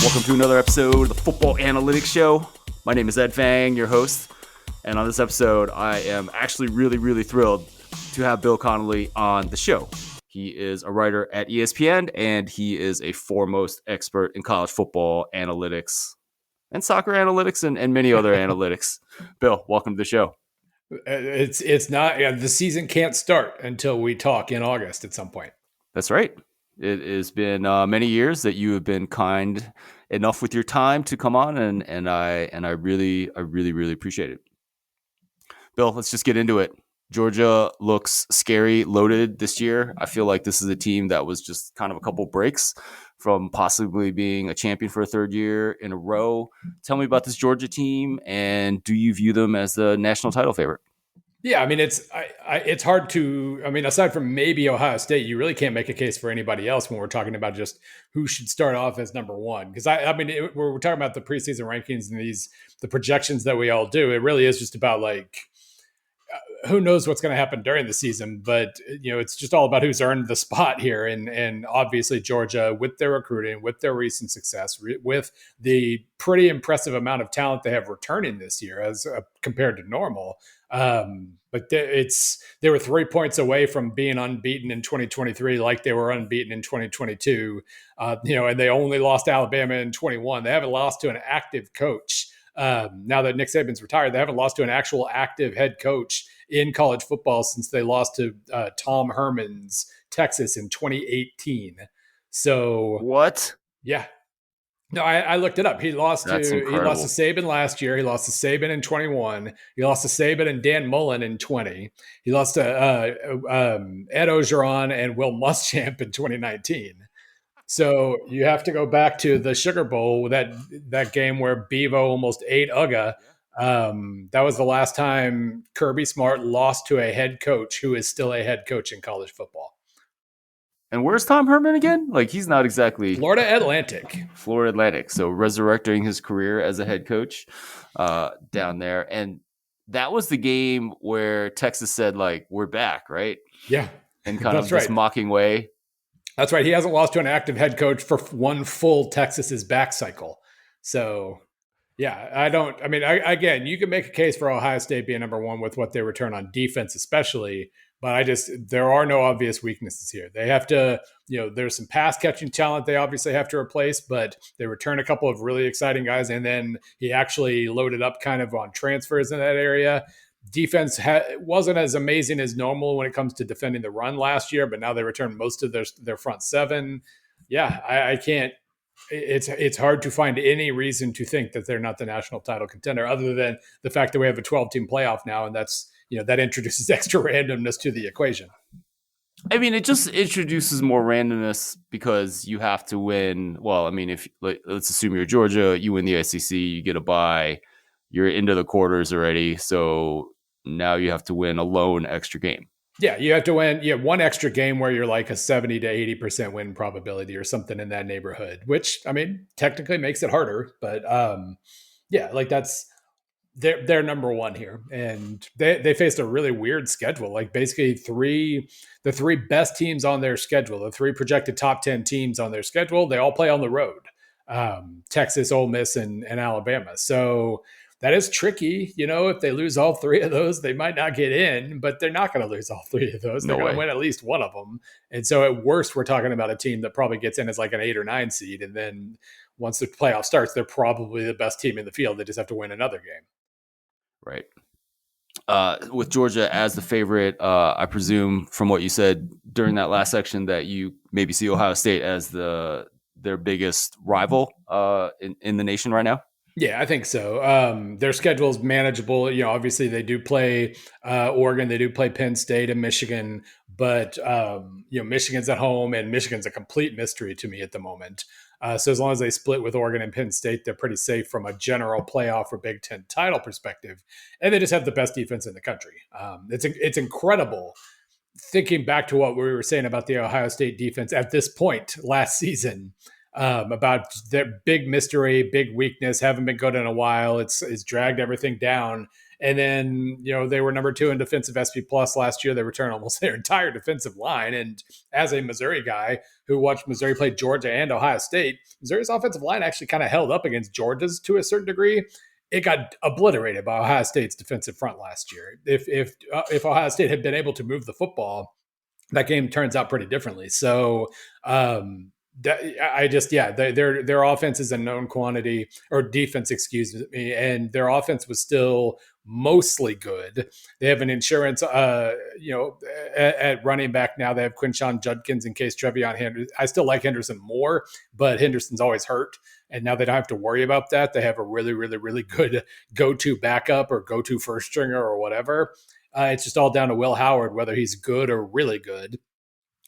Welcome to another episode of the Football Analytics Show. My name is Ed Fang, your host. And on this episode, I am actually really thrilled to have Bill Connelly on the show. He is a writer at ESPN, and he is a foremost expert in college football analytics and soccer analytics and many other analytics. Bill, welcome to the show. It's not the season can't start until we talk in August at some point. That's right. It has been many years that you have been kind enough with your time to come on, and I really appreciate it. Bill, let's just get into it. Georgia looks scary loaded this year. I feel like this is a team that was just kind of a couple breaks from possibly being a champion for a third year in a row. Tell me about this Georgia team, and do you view them as the national title favorite? Yeah, I mean, it's hard to, I mean, aside from maybe Ohio State, you really can't make a case for anybody else when we're talking about just who should start off as number one. Because we're talking about the preseason rankings and the projections that we all do. It really is just about who knows what's going to happen during the season, but it's just all about who's earned the spot here. And obviously Georgia, with their recruiting, with their recent success, with the pretty impressive amount of talent they have returning this year as compared to normal. But they were 3 points away from being unbeaten in 2023, like they were unbeaten in 2022. And they only lost Alabama in 21. They haven't lost to an active coach. Now that Nick Saban's retired, they haven't lost to an actual active head coach in college football since they lost to Tom Herman's Texas in 2018. So what? Yeah. No, I looked it up. He lost to Saban last year. He lost to Saban in 21. He lost to Saban and Dan Mullen in 20. He lost to Ed Ogeron and Will Muschamp in 2019. So you have to go back to the Sugar Bowl, that game where Bevo almost ate Uga. That was the last time Kirby Smart lost to a head coach who is still a head coach in college football. And where's Tom Herman again? Like, he's not exactly Florida Atlantic. So resurrecting his career as a head coach down there. And that was the game where Texas said, like, we're back, right? Yeah. In kind of this mocking way. That's right. He hasn't lost to an active head coach for one full Texas's back cycle. So, yeah, again, you can make a case for Ohio State being number one with what they return on defense, especially. But there are no obvious weaknesses here. They have to, there's some pass catching talent they obviously have to replace, but they return a couple of really exciting guys. And then he actually loaded up kind of on transfers in that area. Defense wasn't as amazing as normal when it comes to defending the run last year, but now they return most of their front seven. Yeah, I can't. It's hard to find any reason to think that they're not the national title contender, other than the fact that we have a 12-team playoff now, and that's that introduces extra randomness to the equation. I mean, it just introduces more randomness because you have to win. Well, I mean, if let's assume you're Georgia, you win the SEC, you get a bye, you're into the quarters already. So now you have to win a lone extra game. Yeah, you have to win. Yeah, one extra game where you're like a 70 to 80% win probability or something in that neighborhood, which, I mean, technically makes it harder. But that's they're number one here. And they faced a really weird schedule. Like basically the three best teams on their schedule, the three projected top 10 teams on their schedule, they all play on the road. Texas, Ole Miss, and Alabama. So that is tricky. If they lose all three of those, they might not get in, but they're not going to lose all three of those. They're going to win at least one of them. And so at worst, we're talking about a team that probably gets in as like an 8 or 9 seed. And then once the playoff starts, they're probably the best team in the field. They just have to win another game. Right. With Georgia as the favorite, I presume from what you said during that last section that you maybe see Ohio State as their biggest rival in the nation right now. Yeah, I think so. Their schedule is manageable. Obviously they do play Oregon, they do play Penn State and Michigan, but Michigan's at home, and Michigan's a complete mystery to me at the moment. So as long as they split with Oregon and Penn State, they're pretty safe from a general playoff or Big Ten title perspective. And they just have the best defense in the country. It's incredible thinking back to what we were saying about the Ohio State defense at this point last season. About their big mystery, big weakness, haven't been good in a while. It's dragged everything down. And then, they were number 2 in defensive SP plus last year. They returned almost their entire defensive line. And as a Missouri guy who watched Missouri play Georgia and Ohio State, Missouri's offensive line actually kind of held up against Georgia's to a certain degree. It got obliterated by Ohio State's defensive front last year. If Ohio State had been able to move the football, that game turns out pretty differently. So their offense is a known quantity, or defense, excuse me, and their offense was still mostly good. They have an insurance, at running back now. They have Quinshon Judkins in case Trevion Henderson. I still like Henderson more, but Henderson's always hurt, and now they don't have to worry about that. They have a really, really, really good go-to backup or go-to first stringer or whatever. It's just all down to Will Howard, whether he's good or really good.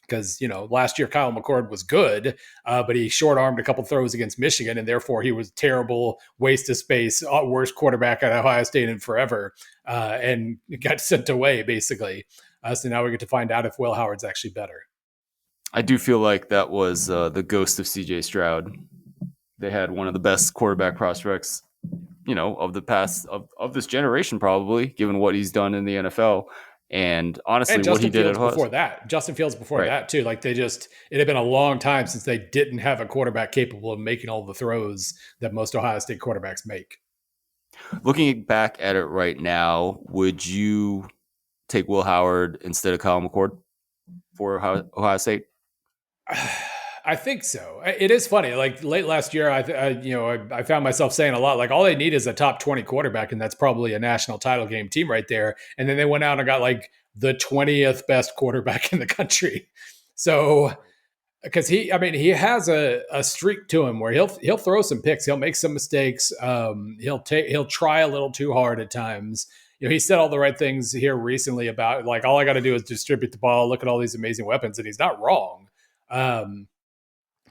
Because, last year Kyle McCord was good, but he short-armed a couple throws against Michigan, and therefore he was terrible, waste of space, worst quarterback at Ohio State in forever, and got sent away, basically. So now we get to find out if Will Howard's actually better. I do feel like that was the ghost of C.J. Stroud. They had one of the best quarterback prospects, of the past, of this generation, probably, given what he's done in the NFL. And honestly, and what he did Fields before that, Justin Fields before that too. Like it had been a long time since they didn't have a quarterback capable of making all the throws that most Ohio State quarterbacks make. Looking back at it right now, would you take Will Howard instead of Kyle McCord for Ohio State? I think so. It is funny. Like late last year, I found myself saying a lot, like all they need is a top 20 quarterback, and that's probably a national title game team right there. And then they went out and got like the 20th best quarterback in the country. So, because he has a streak to him where he'll throw some picks, he'll make some mistakes, he'll try a little too hard at times. He said all the right things here recently about like all I got to do is distribute the ball, look at all these amazing weapons, and he's not wrong.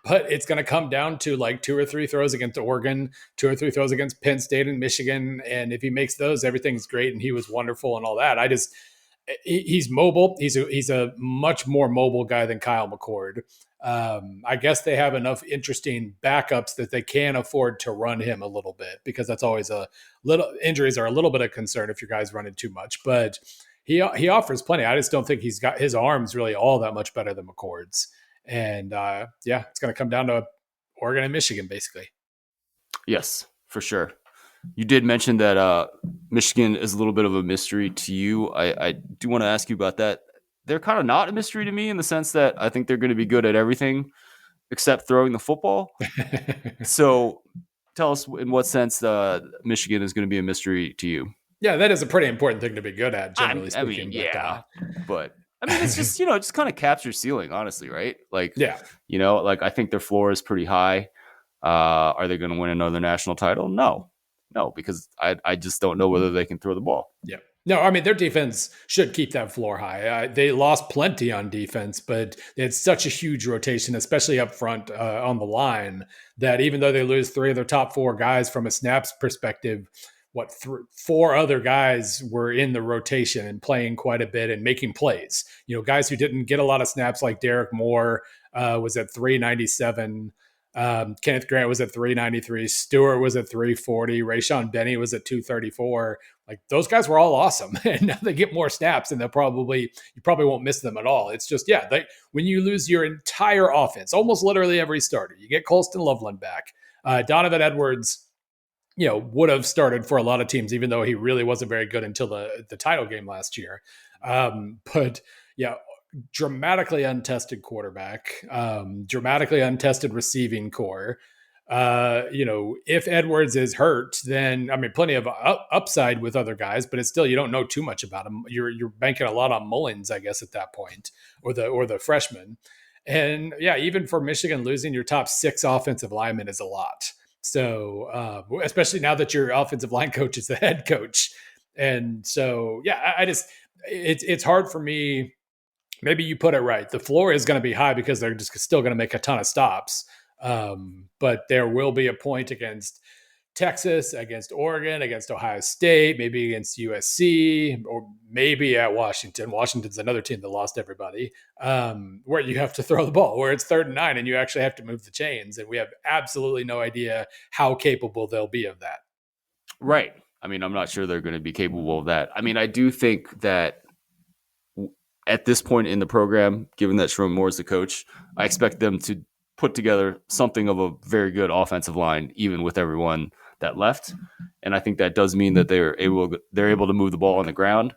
But it's going to come down to like 2 or 3 throws against Oregon, 2 or 3 throws against Penn State and Michigan. And if he makes those, everything's great. And he was wonderful and all that. He's mobile. He's a much more mobile guy than Kyle McCord. I guess they have enough interesting backups that they can afford to run him a little bit, because that's always injuries are a little bit of concern if your guy's running too much, but he offers plenty. I just don't think he's got his arms really all that much better than McCord's. And it's going to come down to Oregon and Michigan, basically. Yes, for sure. You did mention that Michigan is a little bit of a mystery to you. I do want to ask you about that. They're kind of not a mystery to me in the sense that I think they're going to be good at everything except throwing the football. So tell us in what sense Michigan is going to be a mystery to you. Yeah, that is a pretty important thing to be good at, generally speaking. But it's just, just kind of caps your ceiling, honestly, right? Like, yeah, I think their floor is pretty high. Are they going to win another national title? No, because I just don't know whether they can throw the ball. Yeah. No, their defense should keep that floor high. They lost plenty on defense, but they had such a huge rotation, especially up front on the line, that even though they lose 3 of their top 4 guys from a snaps perspective, 4 other guys were in the rotation and playing quite a bit and making plays. Guys who didn't get a lot of snaps, like Derek Moore was at 397. Kenneth Grant was at 393. Stewart was at 340. Rayshon Benny was at 234. Like those guys were all awesome, and now they get more snaps, and you probably won't miss them at all. It's just when you lose your entire offense, almost literally every starter, you get Colston Loveland back. Donovan Edwards, would have started for a lot of teams, even though he really wasn't very good until the title game last year. But yeah, dramatically untested quarterback, dramatically untested receiving core. If Edwards is hurt, then plenty of upside with other guys, but it's still, you don't know too much about him. You're banking a lot on Mullins, I guess, at that point, or the freshman. And yeah, even for Michigan, losing your top 6 offensive linemen is a lot. So, especially now that your offensive line coach is the head coach. And so, yeah, it's hard for me. Maybe you put it right. The floor is going to be high because they're just still going to make a ton of stops. But there will be a point against Texas, against Oregon, against Ohio State, maybe against USC, or maybe at Washington. Washington's another team that lost everybody, where you have to throw the ball, where it's 3rd and 9 and you actually have to move the chains. And we have absolutely no idea how capable they'll be of that. Right. I mean, I'm not sure they're going to be capable of that. I mean, I do think that at this point in the program, given that Sherman Moore is the coach, I expect them to put together something of a very good offensive line, even with everyone that left. And I think that does mean that they're able to move the ball on the ground,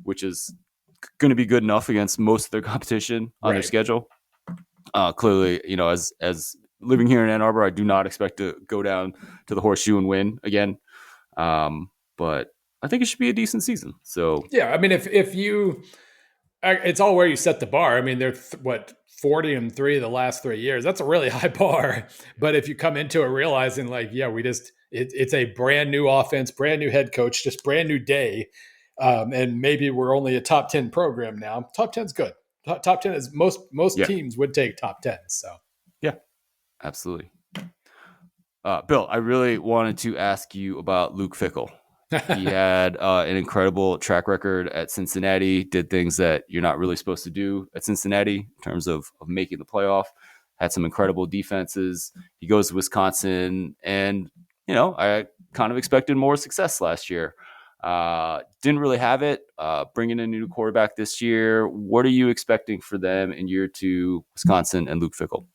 which is going to be good enough against most of their competition on their Right. schedule. Clearly, as living here in Ann Arbor, I do not expect to go down to the Horseshoe and win again. But I think it should be a decent season. So Yeah, I mean, if you, it's all where you set the bar. I mean, they're what 40-3 the last 3 years. That's a really high bar. But if you come into it realizing like, yeah, it's a brand new offense, brand new head coach, just brand new day, and maybe we're only a top 10 program now. Top 10's good. Top 10 is most yeah, teams would take top 10. So yeah, absolutely. Bill, I really wanted to ask you about Luke Fickell. He had an incredible track record at Cincinnati, did things that you're not really supposed to do at Cincinnati in terms of making the playoff, had some incredible defenses. He goes to Wisconsin, and, I kind of expected more success last year. Didn't really have it. Bringing in a new quarterback this year, what are you expecting for them in year two, Wisconsin and Luke Fickell?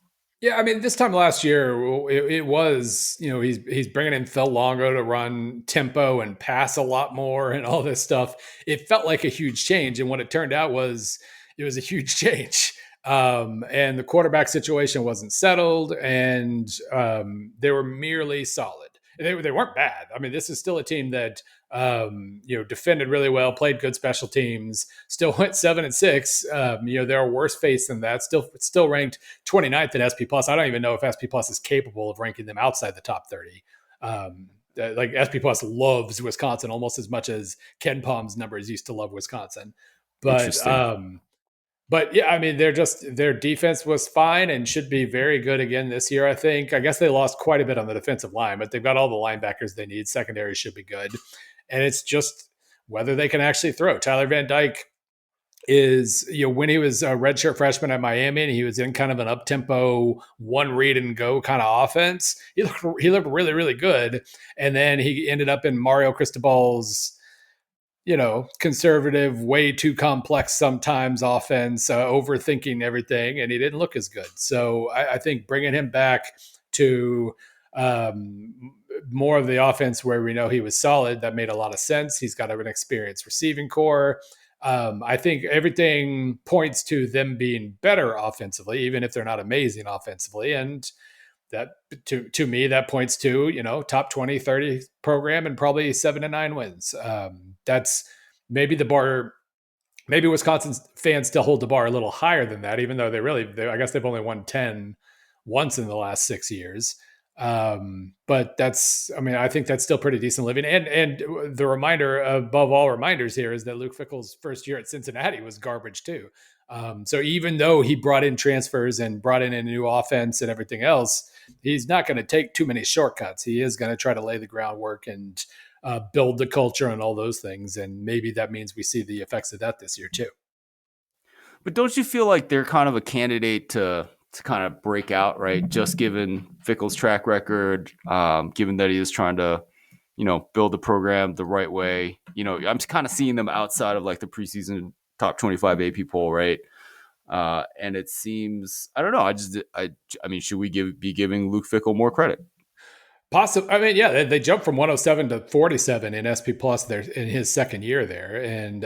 yeah, I mean, this time last year, it was, he's bringing in Phil Longo to run tempo and pass a lot more and all this stuff. It felt like a huge change, and what it turned out was it was a huge change. And the quarterback situation wasn't settled, and they were merely solid. They weren't bad. I mean, this is still a team that defended really well, played good special teams, still went 7-6. There are worse fates than that. Still ranked 29th in SP Plus. I don't even know if SP Plus is capable of ranking them outside the top 30. Like SP Plus loves Wisconsin almost as much as Ken Palm's numbers used to love Wisconsin. But Interesting. but yeah, I mean, their defense was fine and should be very good again this year. I think. I guess they lost quite a bit on the defensive line, but they've got all the linebackers they need. Secondary should be good, and it's just whether they can actually throw. Tyler Van Dyke is, when he was a redshirt freshman at Miami and he was in kind of an up tempo, one read and go kind of offense. He looked really really good, and then he ended up in Mario Cristobal's conservative, way too complex sometimes offense, overthinking everything, and he didn't look as good. So I think bringing him back to more of the offense where we know he was solid, that made a lot of sense. He's got an experienced receiving core. I think everything points to them being better offensively, even if they're not amazing offensively. And that to me that points to top 20 30 program and probably 7-9 wins. That's maybe the bar. Maybe Wisconsin fans still hold the bar a little higher than that, even though I guess they've only won 10 once in the last 6 years. But I think that's still pretty decent living. And the reminder above all reminders here is that Luke Fickell's first year at Cincinnati was garbage too. So even though he brought in transfers and brought in a new offense and everything else, he's not going to take too many shortcuts. He is going to try to lay the groundwork and build the culture and all those things. And maybe that means we see the effects of that this year too. But don't you feel like they're kind of a candidate to kind of break out, right? Just given Fickell's track record, given that he is trying to, build the program the right way. I'm just kind of seeing them outside of like the preseason top 25 AP poll, right? And it seems, I don't know. I mean, should we be giving Luke Fickell more credit? Possibly. I mean, yeah, they jumped from 107 to 47 in SP Plus there in his second year there, and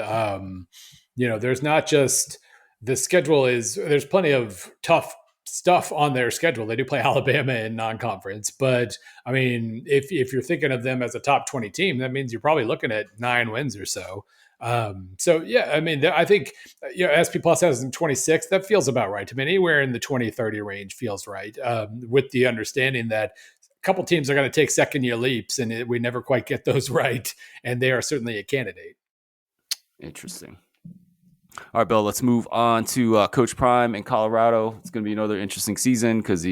there's not just the schedule is. There's plenty of tough stuff on their schedule. They do play Alabama in non-conference, but I mean, if you're thinking of them as a top 20 team, that means you're probably looking at 9 wins or so. So yeah, I mean, I think SP Plus has them 26. That feels about right to me. Anywhere in the 20-30 range feels right, with the understanding that a couple teams are going to take second year leaps, and we never quite get those right. And they are certainly a candidate. Interesting. All right, Bill, let's move on to Coach Prime in Colorado. It's going to be another interesting season because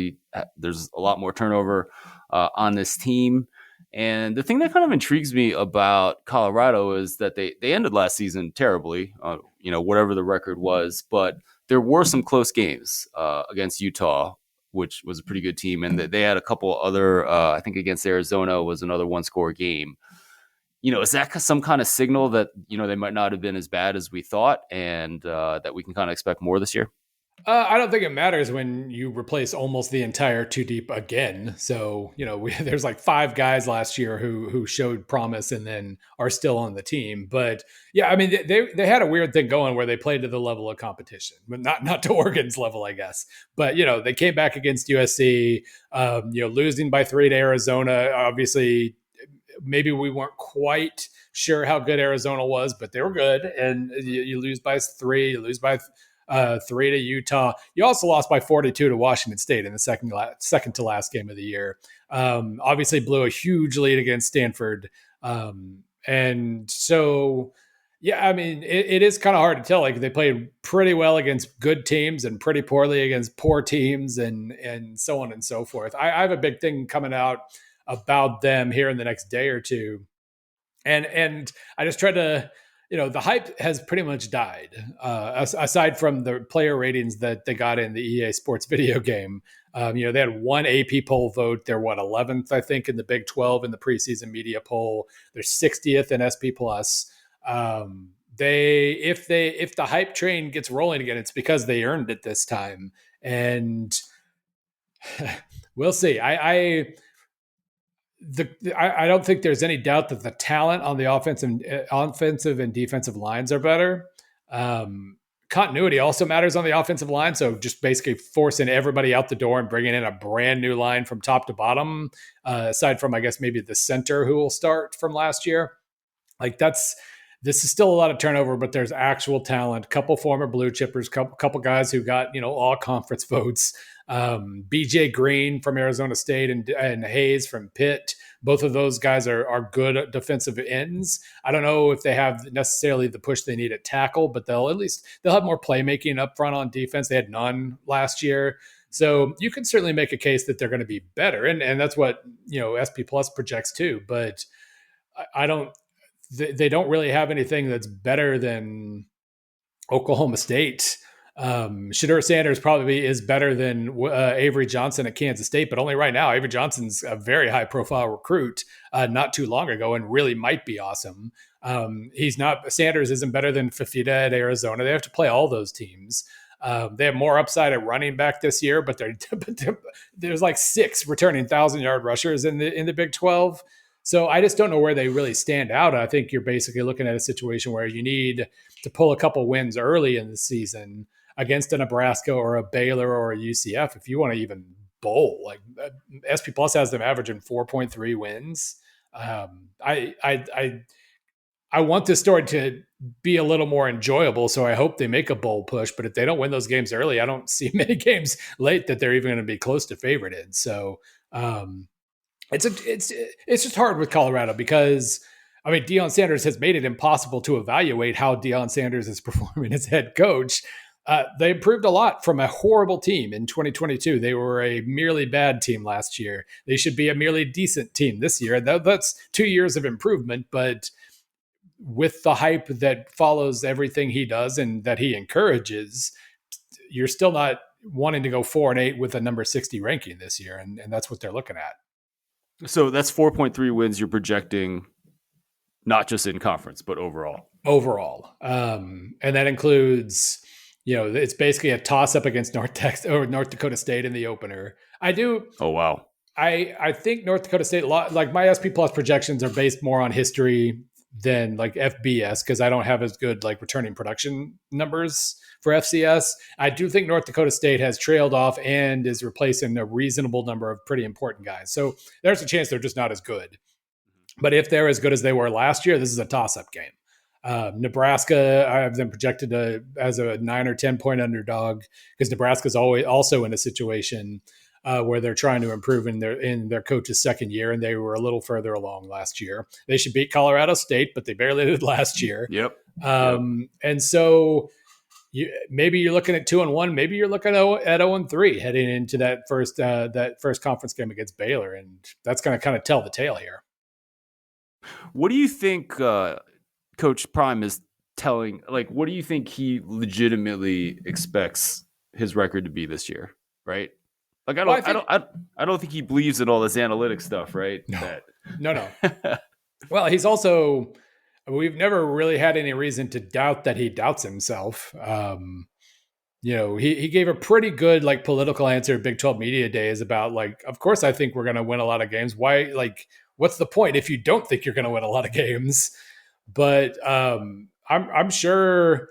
there's a lot more turnover on this team. And the thing that kind of intrigues me about Colorado is that they ended last season terribly, whatever the record was. But there were some close games against Utah, which was a pretty good team. And they had a couple other, I think against Arizona was another one-score game. is that some kind of signal that they might not have been as bad as we thought, and that we can kind of expect more this year? I don't think it matters when you replace almost the entire two deep again. So there's like five guys last year who showed promise and then are still on the team. But yeah, I mean they had a weird thing going where they played to the level of competition, but not to Oregon's level, I guess. But they came back against USC, losing by 3 to Arizona. Obviously, maybe we weren't quite sure how good Arizona was, but they were good. And you lose by 3, you lose by 3 to Utah. You also lost by 42 to Washington State in the second to last game of the year. Obviously, blew a huge lead against Stanford, and so yeah, I mean, it is kind of hard to tell. Like they played pretty well against good teams and pretty poorly against poor teams, and so on and so forth. I have a big thing coming out about them here in the next day or two, and I just tried to, the hype has pretty much died. Aside from the player ratings that they got in the EA Sports video game, they had one AP poll vote. They're 11th, I think, in the Big 12 in the preseason media poll. They're 60th in SP Plus. If the hype train gets rolling again, it's because they earned it this time, and we'll see. I don't think there's any doubt that the talent on the offensive and defensive lines are better. Continuity also matters on the offensive line. So just basically forcing everybody out the door and bringing in a brand new line from top to bottom, aside from, I guess, maybe the center who will start from last year. Like this is still a lot of turnover, but there's actual talent. Couple former blue chippers, couple guys who got all conference votes. BJ Green from Arizona State and Hayes from Pitt. Both of those guys are good defensive ends. I don't know if they have necessarily the push they need at tackle, but they'll have more playmaking up front on defense. They had none last year. So you can certainly make a case that they're going to be better. And that's what, SP Plus projects too. But I don't, they don't really have anything that's better than Oklahoma State. Shedeur Sanders probably is better than Avery Johnson at Kansas State, but only right now. Avery Johnson's a very high profile recruit not too long ago and really might be awesome. Sanders isn't better than Fafita at Arizona. They have to play all those teams. They have more upside at running back this year, but there's like 6 returning 1,000-yard rushers in the Big 12. So I just don't know where they really stand out. I think you're basically looking at a situation where you need to pull a couple wins early in the season against a Nebraska or a Baylor or a UCF if you want to even bowl. Like SP Plus has them averaging 4.3 wins. I want this story to be a little more enjoyable, so I hope they make a bowl push. But if they don't win those games early, I don't see many games late that they're even going to be close to favored in. So it's just hard with Colorado because, I mean, Deion Sanders has made it impossible to evaluate how Deion Sanders is performing as head coach. They improved a lot from a horrible team in 2022. They were a merely bad team last year. They should be a merely decent team this year. That's 2 years of improvement, but with the hype that follows everything he does and that he encourages, you're still not wanting to go 4-8 with a number 60 ranking this year. And that's what they're looking at. So that's 4.3 wins you're projecting, not just in conference, but overall. And that includes, it's basically a toss up against North Dakota State in the opener. Oh, wow. I think North Dakota State, like my SP Plus projections are based more on history than like FBS because I don't have as good like returning production numbers for FCS. I do think North Dakota State has trailed off and is replacing a reasonable number of pretty important guys. So there's a chance they're just not as good. But if they're as good as they were last year, this is a toss-up game. Nebraska, I have them projected as a 9 or 10 point underdog because Nebraska's also in a situation where they're trying to improve in their coach's second year, and they were a little further along last year. They should beat Colorado State, but they barely did last year. Yep. And so maybe you're looking at 2-1, maybe you're looking at 0-3 heading into that first conference game against Baylor, and that's going to kind of tell the tale here. What do you think Coach Prime is telling? Like, what do you think he legitimately expects his record to be this year? Right? Like, I don't think he believes in all this analytic stuff, right? No. Well, he's also, we've never really had any reason to doubt that he doubts himself. He gave a pretty good like political answer at Big 12 Media Days about like, of course, I think we're going to win a lot of games. Why, like, what's the point if you don't think you're going to win a lot of games? But I'm sure,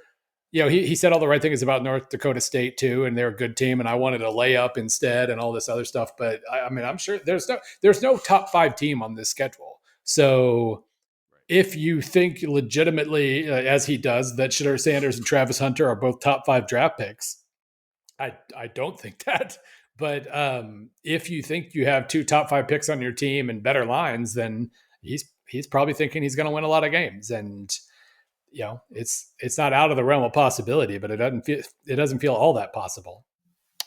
he said all the right things about North Dakota State too, and they're a good team, and I wanted a layup instead, and all this other stuff. But I mean, I'm sure there's no top five team on this schedule. So if you think legitimately, as he does, that Shedeur Sanders and Travis Hunter are both top five draft picks, I don't think that. But if you think you have two top five picks on your team and better lines, then he's probably thinking he's going to win a lot of games, and it's not out of the realm of possibility, but it doesn't feel all that possible.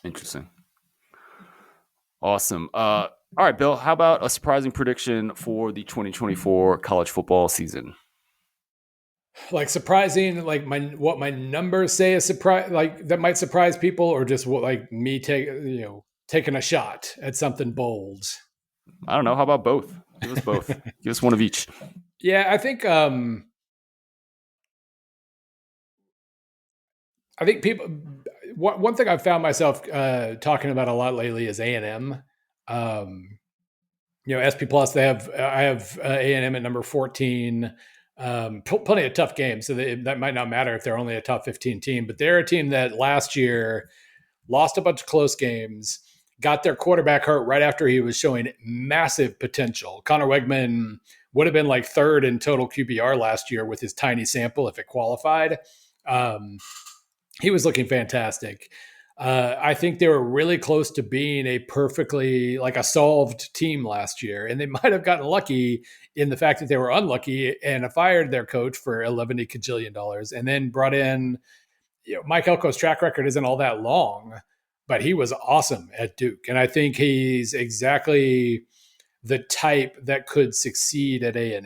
Interesting. Awesome. All right, Bill, how about a surprising prediction for the 2024 college football season? Like surprising, like what my numbers say is surprise, like that might surprise people, or just what like me taking a shot at something bold. I don't know. How about both? Give us both. Give us one of each. Yeah, I think people. One thing I've found myself talking about a lot lately is A&M. SP Plus. I have A&M at number 14. Plenty of tough games, so that might not matter if they're only a top 15 team. But they're a team that last year lost a bunch of close games, got their quarterback hurt right after he was showing massive potential. Connor Wegman would have been like third in total QBR last year with his tiny sample if it qualified. He was looking fantastic. I think they were really close to being a perfectly like a solved team last year, and they might have gotten lucky in the fact that they were unlucky and fired their coach for $11 cajillion dollars, and then brought in. Mike Elko's track record isn't all that long, but he was awesome at Duke, and I think he's exactly the type that could succeed at A&M.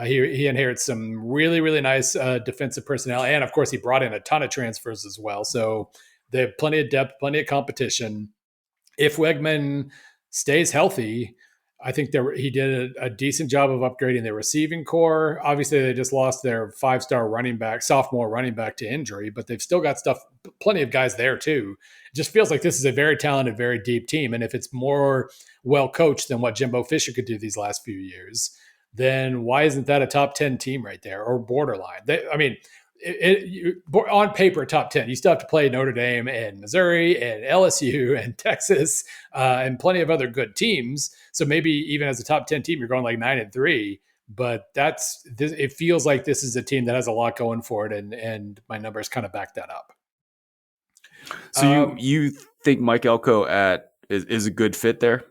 He inherits some really, really nice defensive personnel. And of course, he brought in a ton of transfers as well. So they have plenty of depth, plenty of competition. If Wegman stays healthy, I think he did a decent job of upgrading their receiving core. Obviously, they just lost their five-star sophomore running back to injury, but they've still got plenty of guys there too. It just feels like this is a very talented, very deep team. And if it's more well coached than what Jimbo Fisher could do these last few years, then why isn't that a top 10 team right there or borderline? On paper, top 10. You still have to play Notre Dame and Missouri and LSU and Texas and plenty of other good teams. So maybe even as a top 10 team, you're going like 9-3. But it feels like this is a team that has a lot going for it, and my numbers kind of back that up. So you think Mike Elko is a good fit there?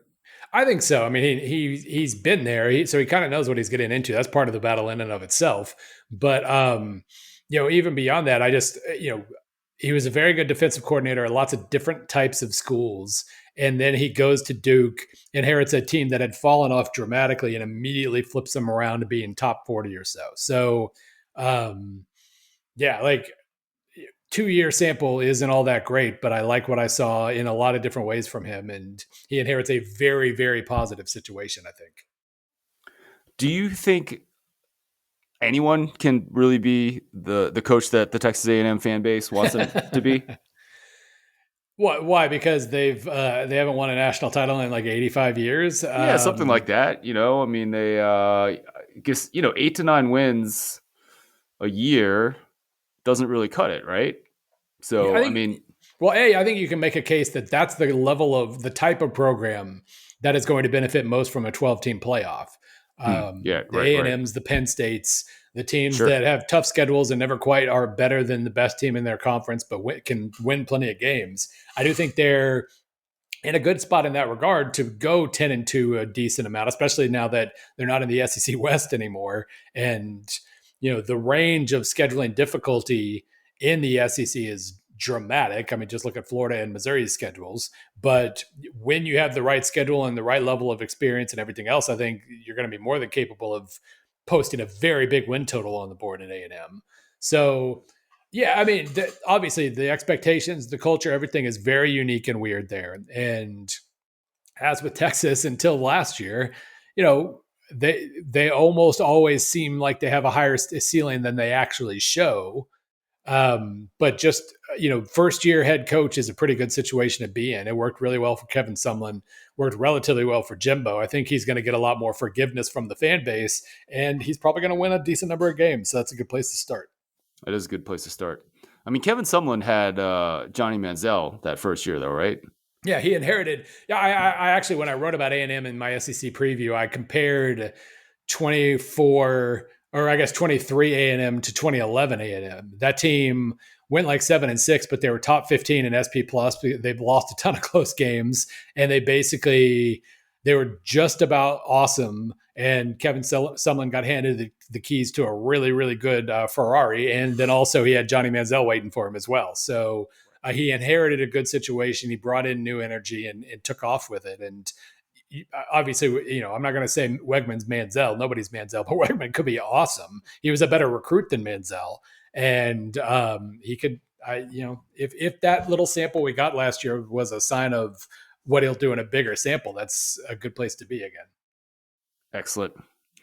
I think so. I mean, he's been there, so he kind of knows what he's getting into. That's part of the battle in and of itself. But even beyond that, he was a very good defensive coordinator at lots of different types of schools, and then he goes to Duke, inherits a team that had fallen off dramatically, and immediately flips them around to being top 40 or so. So, like 2-year sample isn't all that great, but I like what I saw in a lot of different ways from him, and he inherits a very, very positive situation, I think. Do you think anyone can really be the coach that the Texas A&M fan base wants him to be? Why? Because they haven't won a national title in like 85 years. Yeah, something like that. I mean, they guess 8 to 9 wins a year doesn't really cut it, right? So I think you can make a case that that's the level of the type of program that is going to benefit most from a 12-team playoff. The A&Ms, the Penn States, the teams that have tough schedules and never quite are better than the best team in their conference, but can win plenty of games. I do think they're in a good spot in that regard to go 10-2 a decent amount, especially now that they're not in the SEC West anymore. And, the range of scheduling difficulty in the SEC is dramatic. I mean, just look at Florida and Missouri's schedules. But when you have the right schedule and the right level of experience and everything else, I think you're going to be more than capable of posting a very big win total on the board at A&M. So, yeah, I mean, obviously the expectations, the culture, everything is very unique and weird there. And as with Texas until last year, they almost always seem like they have a higher ceiling than they actually show. But just, first year head coach is a pretty good situation to be in. It worked really well for Kevin Sumlin, worked relatively well for Jimbo. I think he's going to get a lot more forgiveness from the fan base, and he's probably going to win a decent number of games. So that's a good place to start. It is a good place to start. I mean, Kevin Sumlin had Johnny Manziel that first year, though, right? Yeah, he inherited. Yeah, I actually, when I wrote about A&M in my SEC preview, I compared 24, or I guess 23 A&M to 2011 A&M. That team went like 7-6, but they were top 15 in SP plus. They've lost a ton of close games, and they were just about awesome. And Kevin Sumlin got handed the keys to a really, really good Ferrari, and then also he had Johnny Manziel waiting for him as well. So he inherited a good situation. He brought in new energy and took off with it. And obviously, I'm not going to say Wegman's Manziel. Nobody's Manziel, but Wegman could be awesome. He was a better recruit than Manziel, and he could. If that little sample we got last year was a sign of what he'll do in a bigger sample, that's a good place to be again. Excellent.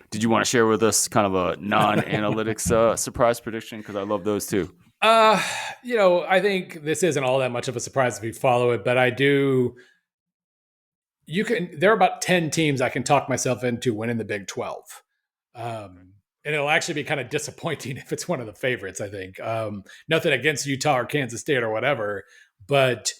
Did you want to share with us kind of a non-analytics surprise prediction? Because I love those too. I think this isn't all that much of a surprise if you follow it, but I do. There are about 10 teams I can talk myself into winning the Big 12. And it'll actually be kind of disappointing if it's one of the favorites, I think. Nothing against Utah or Kansas State or whatever, but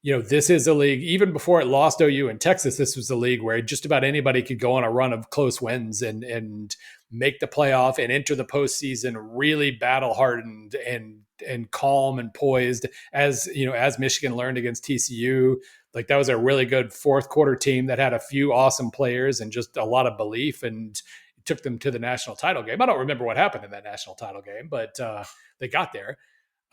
this is a league, even before it lost OU and Texas, this was a league where just about anybody could go on a run of close wins and make the playoff and enter the postseason really battle hardened and calm and poised, as Michigan learned against TCU. Like, that was a really good fourth quarter team that had a few awesome players and just a lot of belief, and took them to the national title game. I don't remember what happened in that national title game, but they got there.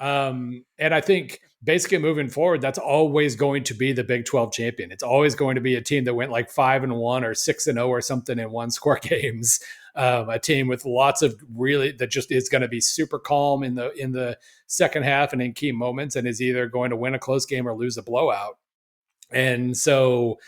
And I think basically moving forward, that's always going to be the Big 12 champion. It's always going to be a team that went like 5-1 or 6-0 or something in one score games. A team with lots of that just is going to be super calm in the second half and in key moments, and is either going to win a close game or lose a blowout. And so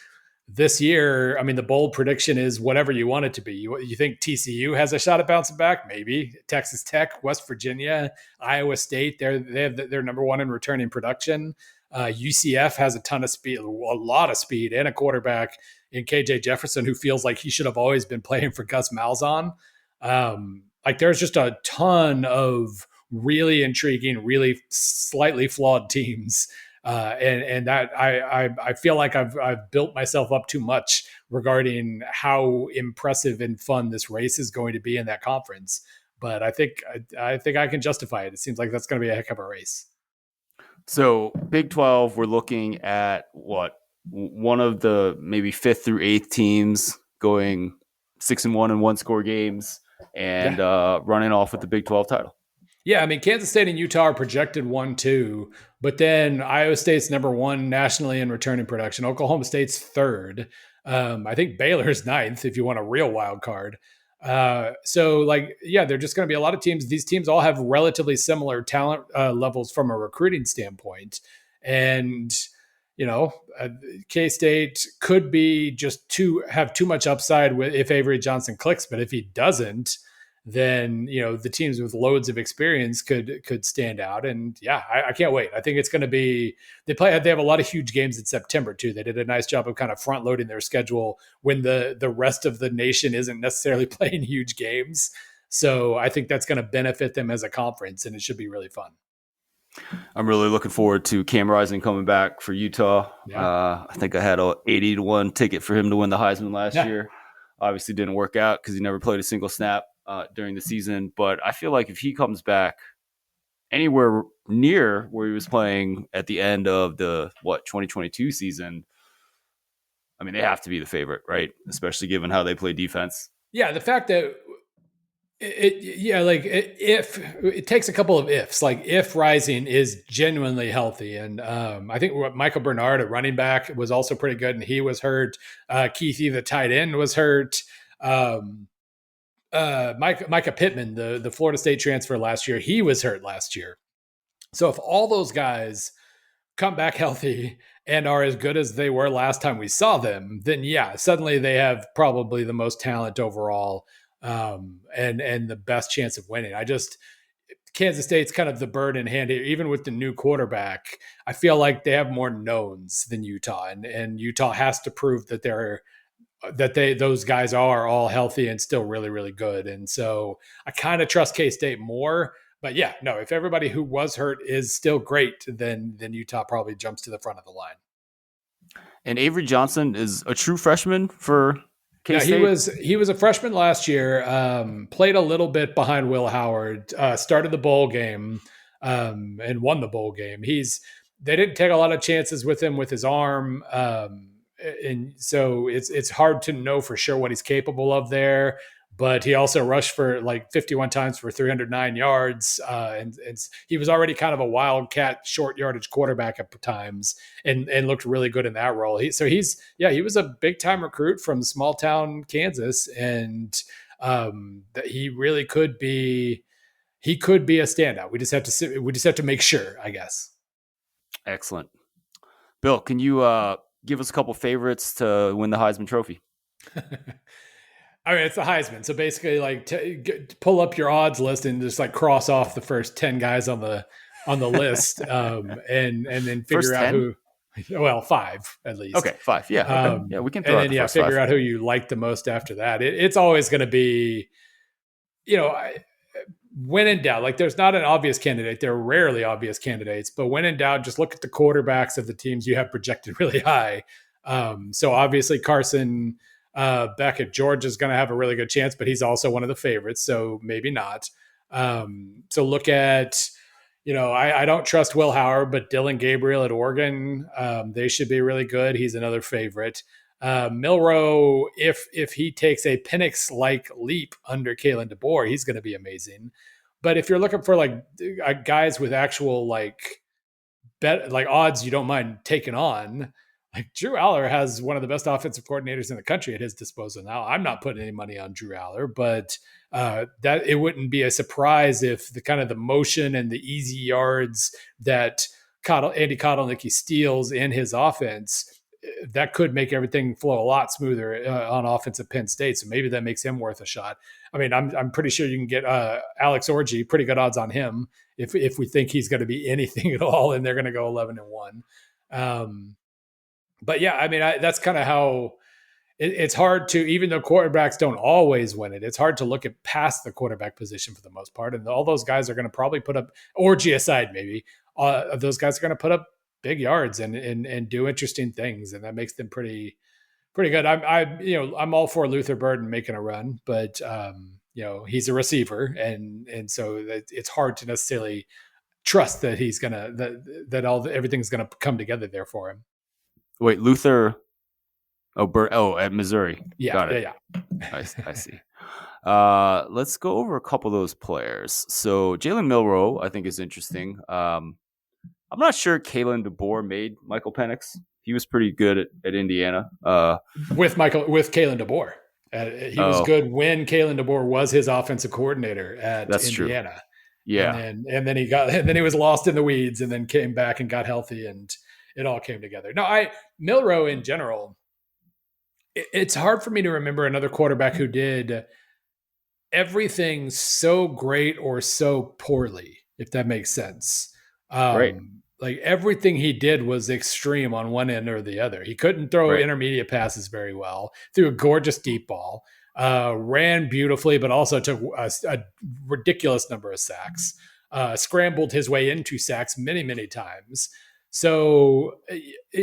this year, I mean, the bold prediction is whatever you want it to be. You think TCU has a shot at bouncing back? Maybe. Texas Tech, West Virginia, Iowa State, they're number one in returning production. UCF has a ton of speed, a lot of speed, and a quarterback in KJ Jefferson who feels like he should have always been playing for Gus Malzahn. There's just a ton of really intriguing, really slightly flawed teams. And that I feel like I've built myself up too much regarding how impressive and fun this race is going to be in that conference. But I think I can justify it. It seems like that's going to be a heck of a race. So Big 12, we're looking at what, one of the maybe 5th through 8th teams going 6-1 in one score games and running off with the Big 12 title. Yeah, I mean, Kansas State and Utah are projected 1-2, but then Iowa State's number 1 nationally in returning production. Oklahoma State's 3rd. I think Baylor's 9th if you want a real wild card. They're just going to be a lot of teams. These teams all have relatively similar talent levels from a recruiting standpoint. And, K-State could be just have too much upside if Avery Johnson clicks, but if he doesn't, then the teams with loads of experience could stand out. And I can't wait. I think it's going to be they have a lot of huge games in September too. They did a nice job of kind of front loading their schedule when the rest of the nation isn't necessarily playing huge games. So I think that's going to benefit them as a conference, and it should be really fun. I'm really looking forward to Cam Rising coming back for Utah. Yeah. I think I had a 80-1 ticket for him to win the Heisman last year. Obviously didn't work out because he never played a single snap during the season. But I feel like if he comes back anywhere near where he was playing at the end of the 2022 season, I mean, they have to be the favorite, right? Especially given how they play defense. Yeah, the fact that if it takes a couple of ifs, like if Rising is genuinely healthy, and I think Michael Bernard at running back was also pretty good, and he was hurt. Keithy, the tight end, was hurt. Micah Pittman, the Florida State transfer last year, he was hurt last year. So if all those guys come back healthy and are as good as they were last time we saw them, then yeah, suddenly they have probably the most talent overall, and the best chance of winning. I just Kansas State's kind of the bird in hand here, even with the new quarterback. I feel like they have more knowns than Utah, and Utah has to prove that those guys are all healthy and still really really good. And so I kind of trust K-State more. But yeah, no, if everybody who was hurt is still great, then Utah probably jumps to the front of the line. And Avery Johnson is a true freshman for K No, he State. was he was a freshman last year. Played a little bit behind Will Howard. Started the bowl game, and won the bowl game. They didn't take a lot of chances with him with his arm, and so it's hard to know for sure what he's capable of there. But he also rushed for like 51 times for 309 yards, and he was already kind of a wildcat, short yardage quarterback at times, and looked really good in that role. He was a big time recruit from small town Kansas, and that he really could be. He could be a standout. We just have to make sure, I guess. Excellent. Bill, can you give us a couple favorites to win the Heisman Trophy? I mean, it's the Heisman. So basically, like, pull up your odds list and just like cross off the first 10 guys on the list, and then First figure out 10? who. Well, five at least. Okay, 5. Yeah. Okay. Yeah, we can And throw out then the yeah, first figure 5. out who you like the most after that. It's always going to be, you know, when in doubt. Like, there's not an obvious candidate. There are rarely obvious candidates, but when in doubt, just look at the quarterbacks of the teams you have projected really high. So obviously Carson Beck at Georgia is going to have a really good chance, but he's also one of the favorites, so maybe not. So look at, I don't trust Will Howard, but Dylan Gabriel at Oregon, they should be really good. He's another favorite. Milroe, if he takes a Penix like leap under Kalen DeBoer, he's going to be amazing. But if you're looking for like guys with actual like odds you don't mind taking on, like Drew Aller has one of the best offensive coordinators in the country at his disposal now. I'm not putting any money on Drew Aller, but that it wouldn't be a surprise if the kind of the motion and the easy yards that Andy Kotelnicki steals in his offense, that could make everything flow a lot smoother on offense at Penn State. So maybe that makes him worth a shot. I mean, I'm pretty sure you can get Alex Orji, pretty good odds on him if we think he's going to be anything at all, and they're going to go 11-1. But yeah, I mean, that's kind of how it's hard to, even though quarterbacks don't always win it, it's hard to look at past the quarterback position for the most part. And all those guys are going to probably put up, Orgy aside, maybe those guys are going to put up big yards and do interesting things, and that makes them pretty good. I'm all for Luther Burden making a run, but he's a receiver, and so it's hard to necessarily trust that he's gonna that everything's gonna come together there for him. Wait, Luther. At Missouri. Yeah, Got it. yeah. I see. Let's go over a couple of those players. So Jalen Milroe, I think, is interesting. I'm not sure Kalen DeBoer made Michael Penix. He was pretty good at Indiana. With Kalen DeBoer. He was good when Kalen DeBoer was his offensive coordinator at Indiana. True. Yeah. And then he was lost in the weeds and then came back and got healthy, and it all came together. No, Milroe in general, it's hard for me to remember another quarterback who did everything so great or so poorly, if that makes sense. Right. Like everything he did was extreme on one end or the other. He couldn't throw intermediate passes very well, threw a gorgeous deep ball, ran beautifully, but also took a ridiculous number of sacks, scrambled his way into sacks many, many times. So,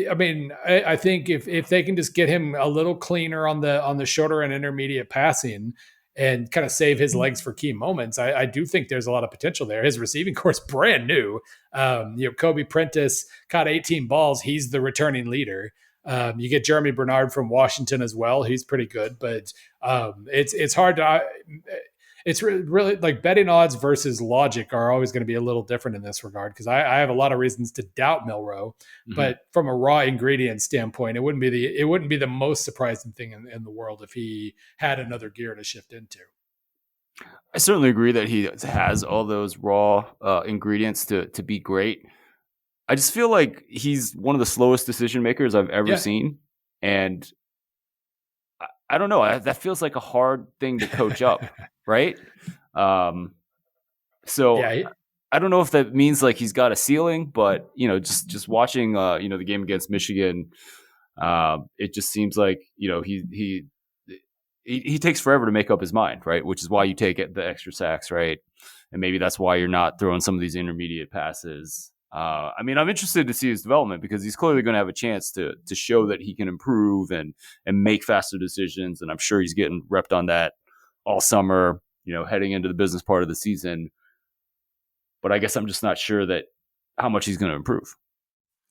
I mean, I think if they can just get him a little cleaner on the shorter and intermediate passing and kind of save his legs for key moments, I do think there's a lot of potential there. His receiving course brand new. Kobe Prentice caught 18 balls. He's the returning leader. You get Jeremy Bernard from Washington as well. He's pretty good, but it's hard to. It's really like betting odds versus logic are always going to be a little different in this regard, because I have a lot of reasons to doubt Milroe, but from a raw ingredient standpoint, it wouldn't be the most surprising thing in the world if he had another gear to shift into. I certainly agree that he has all those raw ingredients to be great. I just feel like he's one of the slowest decision makers I've ever Yeah. seen, and I don't know. That feels like a hard thing to coach up, right? Um, so Yeah. I don't know if that means like he's got a ceiling, but just watching the game against Michigan, it just seems like he takes forever to make up his mind, right? Which is why you take the extra sacks, right? And maybe that's why you're not throwing some of these intermediate passes. I mean, I'm interested to see his development because he's clearly going to have a chance to show that he can improve and make faster decisions. And I'm sure he's getting repped on that all summer, heading into the business part of the season. But I guess I'm just not sure that how much he's going to improve.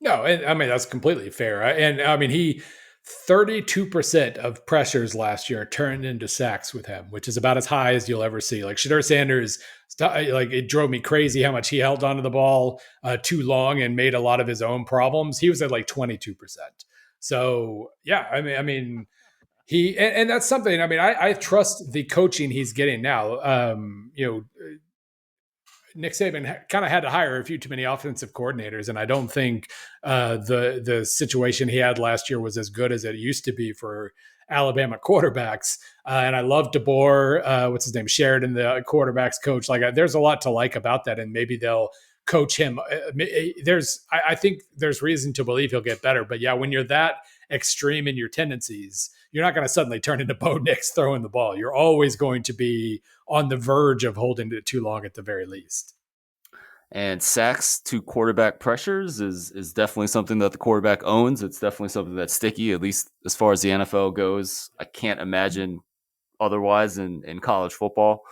No, and I mean that's completely fair. And I mean he 32% of pressures last year turned into sacks with him, which is about as high as you'll ever see. Like Shedeur Sanders, like it drove me crazy how much he held onto the ball too long and made a lot of his own problems. He was at like 22%. So yeah, I mean he and that's something. I mean, I trust the coaching he's getting now. Nick Saban kind of had to hire a few too many offensive coordinators, and I don't think the situation he had last year was as good as it used to be for Alabama quarterbacks. And I love DeBoer. What's his name? Sheridan, the quarterbacks coach. Like, there's a lot to like about that, and maybe they'll coach him. I think there's reason to believe he'll get better. But yeah, when you're that extreme in your tendencies, you're not going to suddenly turn into Bo Nix throwing the ball. You're always going to be on the verge of holding it too long at the very least. And sacks to quarterback pressures is definitely something that the quarterback owns. It's definitely something that's sticky, at least as far as the NFL goes. I can't imagine otherwise in college football.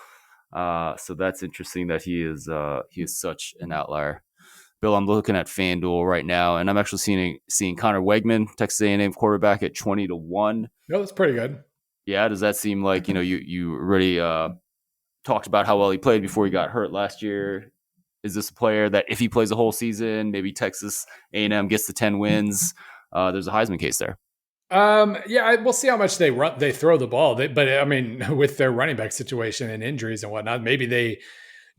So that's interesting that he is such an outlier. Bill, I'm looking at FanDuel right now, and I'm actually seeing Connor Wegman, Texas A&M quarterback, at 20-1. No, that's pretty good. Yeah, does that seem like you already talked about how well he played before he got hurt last year? Is this a player that if he plays a whole season, maybe Texas A&M gets to 10 wins? There's a Heisman case there. Yeah, we'll see how much they throw the ball. But I mean, with their running back situation and injuries and whatnot, maybe they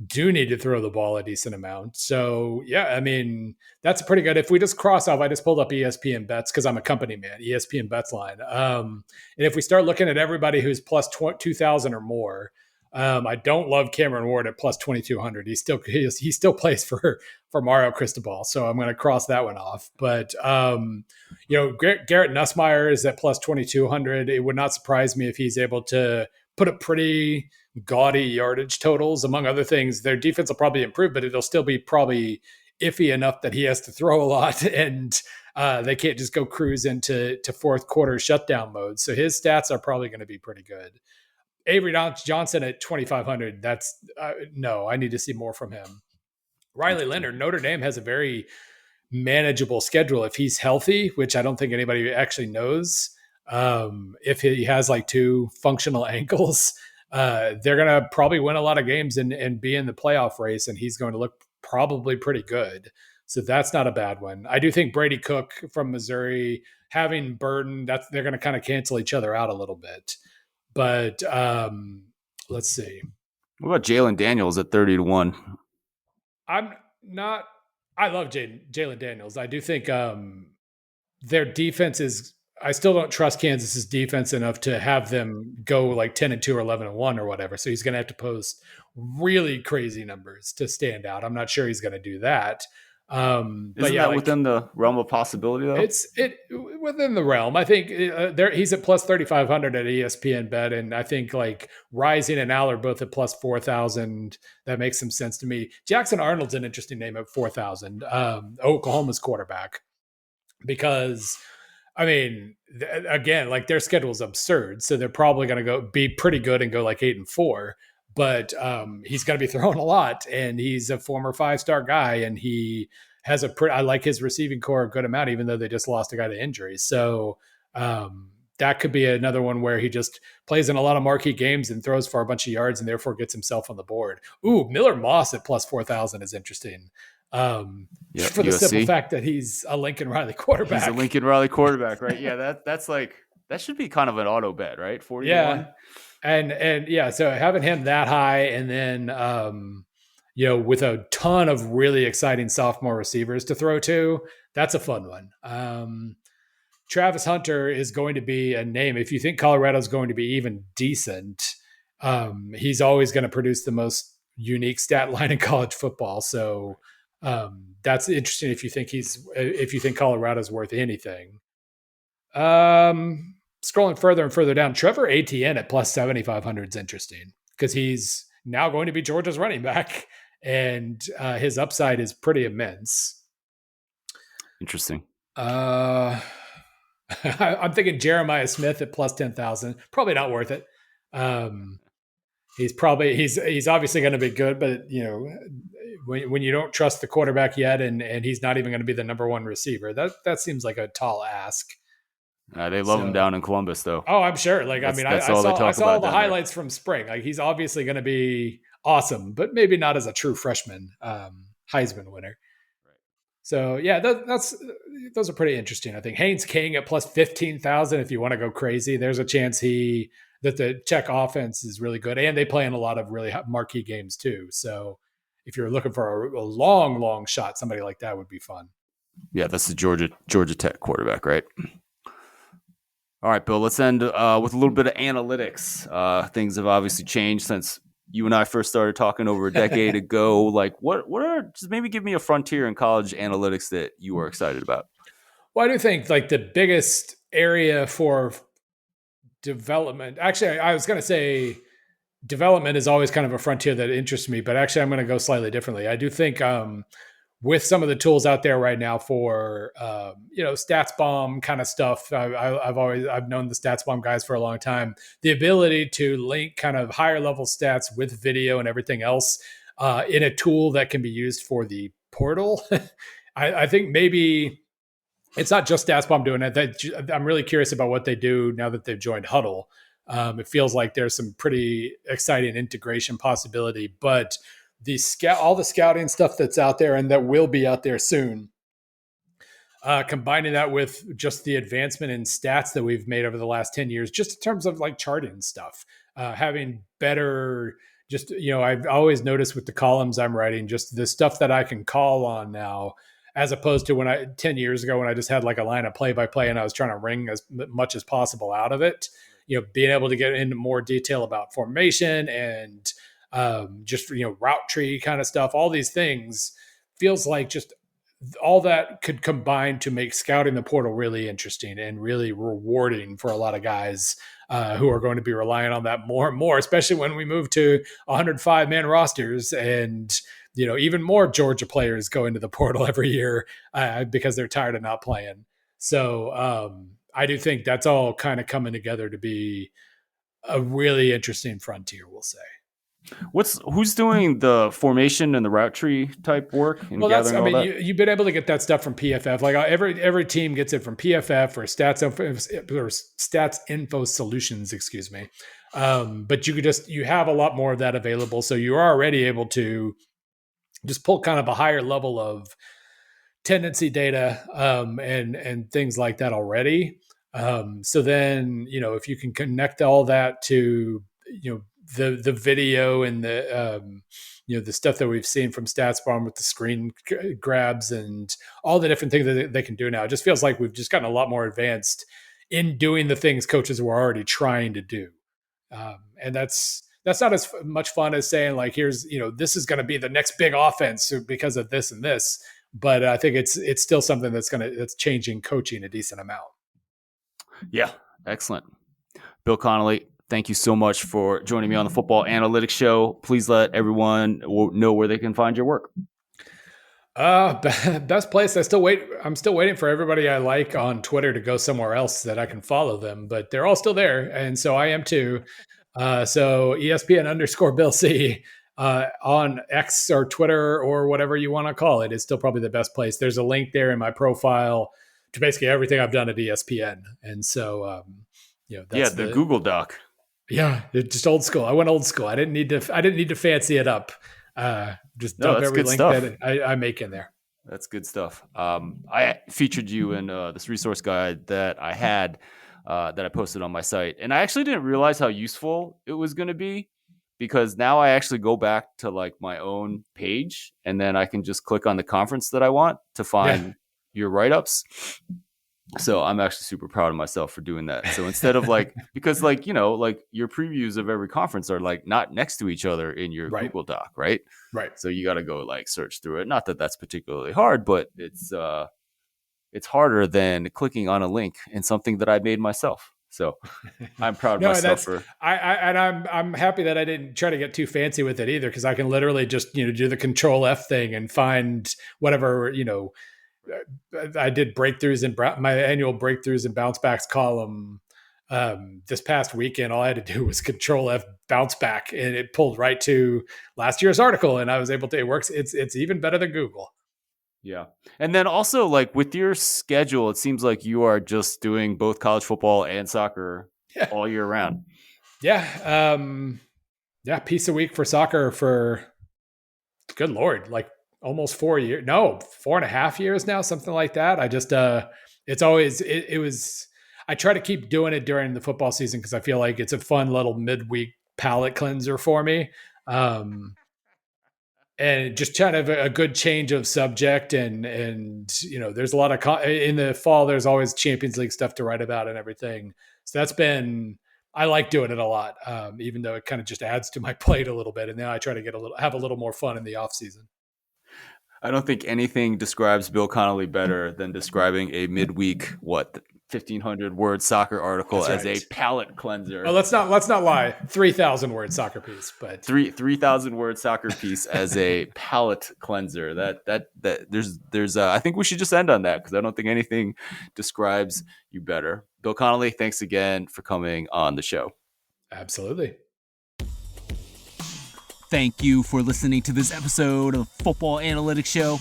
do need to throw the ball a decent amount. So yeah, I mean, that's pretty good. If we just cross off, I just pulled up ESPN bets because I'm a company man, ESPN bets line. And if we start looking at everybody who's plus 2,000 or more, I don't love Cameron Ward at plus 2,200. He still plays for Mario Cristobal, so I'm going to cross that one off. But Garrett Nussmeier is at plus 2,200. It would not surprise me if he's able to put up pretty gaudy yardage totals. Among other things, their defense will probably improve, but it'll still be probably iffy enough that he has to throw a lot, and they can't just go cruise into fourth quarter shutdown mode. So his stats are probably going to be pretty good. Avery Johnson at 2,500. That's no, I need to see more from him. Riley Leonard, Notre Dame has a very manageable schedule if he's healthy, which I don't think anybody actually knows. If he has like two functional ankles, they're going to probably win a lot of games and be in the playoff race, and he's going to look probably pretty good. So that's not a bad one. I do think Brady Cook from Missouri having Burden, they're going to kind of cancel each other out a little bit. But let's see. What about Jalen Daniels at 30-1? I'm not. I love Jalen Daniels. I do think their defense is. I still don't trust Kansas's defense enough to have them go like 10-2 or 11-1 or whatever. So he's going to have to post really crazy numbers to stand out. I'm not sure he's going to do that. Isn't but yeah, that like, within the realm of possibility, though? it's within the realm. I think he's at plus 3,500 at ESPN bet, and I think like Rising and Al are both at plus 4,000. That makes some sense to me. Jackson Arnold's an interesting name at 4,000. Oklahoma's quarterback, because I mean, again, like their schedule is absurd, so they're probably going to be pretty good and go like 8-4. But he's going to be throwing a lot, and he's a former 5-star guy, and he has I like his receiving core a good amount, even though they just lost a guy to injury. So that could be another one where he just plays in a lot of marquee games and throws for a bunch of yards and therefore gets himself on the board. Ooh, Miller Moss at plus 4,000 is interesting. For the simple fact that he's a Lincoln Riley quarterback. He's a Lincoln Riley quarterback, right? Yeah, that's like that should be kind of an auto bet, right? 40-1. And yeah, so having him that high, and then with a ton of really exciting sophomore receivers to throw to. That's a fun one. Travis Hunter is going to be a name. If you think Colorado's going to be even decent, he's always going to produce the most unique stat line in college football. So that's interesting if you think Colorado's worth anything. Scrolling further and further down, Trevor Etienne at plus 7,500 is interesting because he's now going to be Georgia's running back, and his upside is pretty immense. Interesting. I'm thinking Jeremiah Smith at plus 10,000. Probably not worth it. He's obviously going to be good, but when you don't trust the quarterback yet, and he's not even going to be the number one receiver, that seems like a tall ask. They love him down in Columbus, though. Oh, I'm sure. Like, I saw all the highlights from spring. Like, he's obviously going to be awesome, but maybe not as a true freshman Heisman winner. Right. So yeah, those are pretty interesting. I think Haynes King at plus 15,000. If you want to go crazy, there's a chance that the Czech offense is really good, and they play in a lot of really marquee games too. So if you're looking for a long shot, somebody like that would be fun. Yeah, that's the Georgia Tech quarterback, right? All right, Bill, let's end with a little bit of analytics. Things have obviously changed since you and I first started talking over a decade ago. Like, what are, just maybe give me a frontier in college analytics that you are excited about? Well, I do think like the biggest area for development, actually, I was going to say development is always kind of a frontier that interests me, but actually I'm going to go slightly differently. I do think with some of the tools out there right now for stats bomb kind of stuff, I've known the stats bomb guys for a long time. The ability to link kind of higher level stats with video and everything else in a tool that can be used for the portal. I think maybe it's not just stats bomb doing it. I'm really curious about what they do now that they've joined Huddle. It feels like there's some pretty exciting integration possibility, but all the scouting stuff that's out there and that will be out there soon, combining that with just the advancement in stats that we've made over the last 10 years, just in terms of like charting stuff, having better, I've always noticed with the columns I'm writing, just the stuff that I can call on now, as opposed to 10 years ago when I just had like a line of play by play and I was trying to wring as much as possible out of it, being able to get into more detail about formation and route tree kind of stuff, all these things feels like just all that could combine to make scouting the portal really interesting and really rewarding for a lot of guys who are going to be relying on that more and more, especially when we move to 105-man rosters and even more Georgia players go into the portal every year because they're tired of not playing. So I do think that's all kind of coming together to be a really interesting frontier, we'll say. Who's doing the formation and the route tree type work? And well, you've been able to get that stuff from PFF. Like every team gets it from PFF or Stats Info Solutions, excuse me. But you have a lot more of that available, so you are already able to just pull kind of a higher level of tendency data and things like that already. So then if you can connect all that to the video and the stuff that we've seen from StatsBomb with the screen grabs and all the different things that they can do now. It just feels like we've just gotten a lot more advanced in doing the things coaches were already trying to do. And that's not as much fun as saying like, here's, this is going to be the next big offense because of this and this. But I think it's still something that's changing coaching a decent amount. Yeah. Excellent. Bill Connelly, thank you so much for joining me on the Football Analytics Show. Please let everyone know where they can find your work. Best place. I'm still waiting for everybody I like on Twitter to go somewhere else that I can follow them, but they're all still there. And so I am too. So ESPN _ Bill C on X or Twitter or whatever you want to call it is still probably the best place. There's a link there in my profile to basically everything I've done at ESPN. And so, that's the Google Doc. Yeah, it's just old school. I went old school. I didn't need to fancy it up. Just dump every link that I make in there. That's good stuff. I featured you in this resource guide that I had that I posted on my site, and I actually didn't realize how useful it was going to be. because now I actually go back to like my own page, and then I can just click on the conference that I want to Yeah. find your write-ups. So I'm actually super proud of myself for doing that. So instead of like, because like, like your previews of every conference are like not next to each other in your Right. Google Doc, right? Right. So you got to go like search through it. Not that that's particularly hard, but it's harder than clicking on a link in something that I made myself. So I'm proud of No, myself that's for. I'm happy that I didn't try to get too fancy with it either, because I can literally just do the Control F thing and find whatever I did breakthroughs in my annual breakthroughs and bounce backs column this past weekend. All I had to do was Control F bounce back, and it pulled right to last year's article, and I was able to. It works. It's even better than Google. Yeah. And then also like with your schedule, it seems like you are just doing both college football and soccer Yeah. all year round. Yeah. Yeah. Piece a week for soccer for, good Lord, like almost 4 years. No, 4.5 years now, something like that. I just, it's always, it was, I try to keep doing it during the football season because I feel like it's a fun little midweek palate cleanser for me. And just kind of a good change of subject, and there's a lot of in the fall there's always Champions League stuff to write about and everything, so that's been, I like doing it a lot, even though it kind of just adds to my plate a little bit, and now I try to have a little more fun in the off season. I don't think anything describes Bill Connelly better than describing a midweek 1,500 word soccer article That's as right. a palate cleanser. Oh, let's not lie, 3,000 word soccer piece, but 3,000 word soccer piece as a palate cleanser. That there's I think we should just end on that, because I don't think anything describes you better. Bill Connelly, thanks again for coming on the show. absolutely. Thank you for listening to this episode of Football Analytics Show.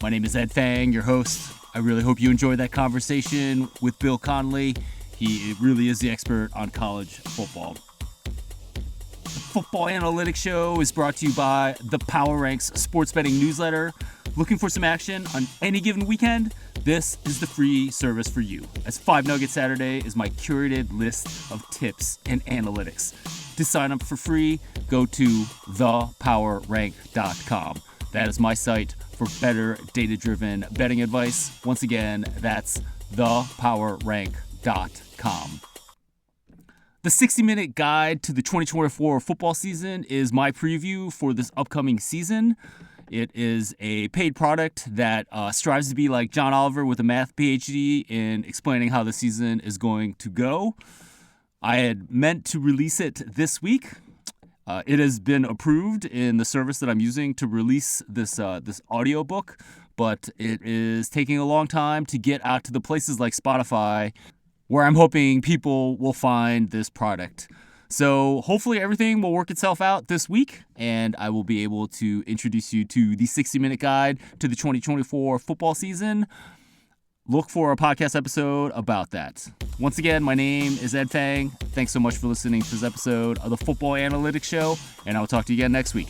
My name is Ed Fang, your host. I really hope you enjoyed that conversation with Bill Connelly. He really is the expert on college football. The Football Analytics Show is brought to you by the Power Ranks Sports Betting Newsletter. Looking for some action on any given weekend? This is the free service for you, as 5 Nugget Saturday is my curated list of tips and analytics. To sign up for free, go to thepowerrank.com. That is my site for better data-driven betting advice. Once again, that's thepowerrank.com. The 60-minute guide to the 2024 football season is my preview for this upcoming season. It is a paid product that strives to be like John Oliver with a math PhD in explaining how the season is going to go. I had meant to release it this week. It has been approved in the service that I'm using to release this audiobook, but it is taking a long time to get out to the places like Spotify, where I'm hoping people will find this product. So hopefully everything will work itself out this week, and I will be able to introduce you to the 60-minute guide to the 2024 football season. Look for a podcast episode about that. Once again, my name is Ed Fang. Thanks so much for listening to this episode of the Football Analytics Show, and I will talk to you again next week.